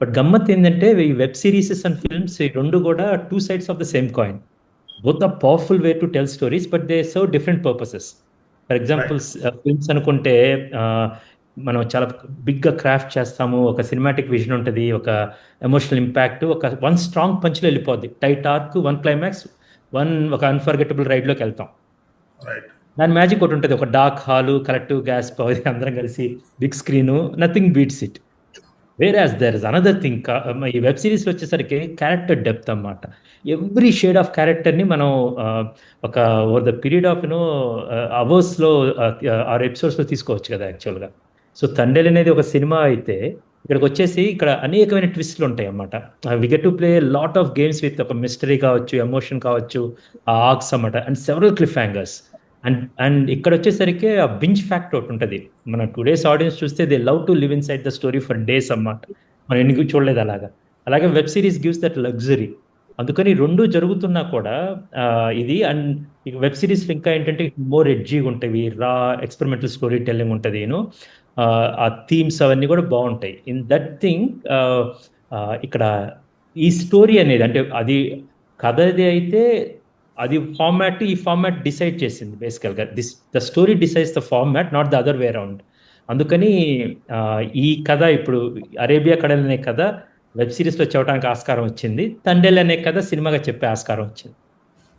But గమ్మత్ ఏంటంటే ఈ వెబ్ సిరీసెస్ అండ్ ఫిల్మ్స్ ఈ రెండు కూడా two sides of the same coin. Both are powerful way to tell stories, but they serve different purposes. For example right. Films అనుకుంటే ఆ, మనం చాలా బిగ్గా క్రాఫ్ట్ చేస్తాము, ఒక సినిమాటిక్ విజన్ ఉంటుంది, ఒక ఎమోషనల్ ఇంపాక్ట్, ఒక వన్ స్ట్రాంగ్ పంచ్లో వెళ్ళిపోద్ది, టైట్ ఆర్క్, వన్ క్లైమాక్స్, ఒక అన్ఫర్గెటబుల్ రైడ్లోకి వెళ్తాం. రైట్. దాని మ్యాజిక్ ఒకటి ఉంటుంది, ఒక డార్క్ హాలు, కలెక్టివ్ గ్యాస్ అందరం కలిసి big screen, nothing beats it. Whereas there is another thing. ఈ వెబ్ సిరీస్లో వచ్చేసరికి క్యారెక్టర్ డెప్త్ అన్నమాట. ఎవ్రీ షేడ్ ఆఫ్ క్యారెక్టర్ని మనం ఆ, ఒక ఓవర్ ద పీరియడ్ ఆఫ్ అవర్స్లో ఆరు ఎపిసోడ్స్లో తీసుకోవచ్చు కదా యాక్చువల్గా. సో తండేల్ అనేది ఒక సినిమా అయితే, ఇక్కడికి వచ్చేసి ఇక్కడ అనేకమైన ట్విస్ట్లు ఉంటాయి అన్నమాట. We get to play lot of games with ఒక మిస్టరీ కావచ్చు, ఎమోషన్ కావచ్చు, ఆ ఆర్క్స్ అన్నమాట, and several cliffhangers. And ఇక్కడ వచ్చేసరికి ఆ బింజ్ ఫ్యాక్ట్ ఒకటి ఉంటుంది. మన టుడేస్ ఆడియన్స్ చూస్తే they love to live inside the story for days అన్నమాట. మనం ఎందుకు చూడలేదు అలాగా. అలాగే web series gives that luxury. అందుకని రెండు జరుగుతున్నా కూడా ఆ, ఇది అండ్ వెబ్ సిరీస్ ఇంకా ఏంటంటే మోర్ ఎడ్జీగా ఉంటాయి, రా ఎక్స్పెరిమెంటల్ స్టోరీ టెల్లింగ్ ఉంటుంది, ఆ థీమ్స్ అవన్నీ కూడా బాగుంటాయి ఇన్ దట్ థింగ్. ఇక్కడ ఈ స్టోరీ అనేది అంటే అది కథది అయితే, అది ఫార్మాట్, ఈ ఫార్మాట్ డిసైడ్ చేసింది బేసికల్గా. The story decides the format, not the other way around. అందుకని ఆ, ఈ కథ ఇప్పుడు అరేబియా కడల్ అనే కథ వెబ్ సిరీస్లో చెప్పడానికి ఆస్కారం వచ్చింది, తండేల్ అనే కథ సినిమాగా చెప్పే ఆస్కారం వచ్చింది.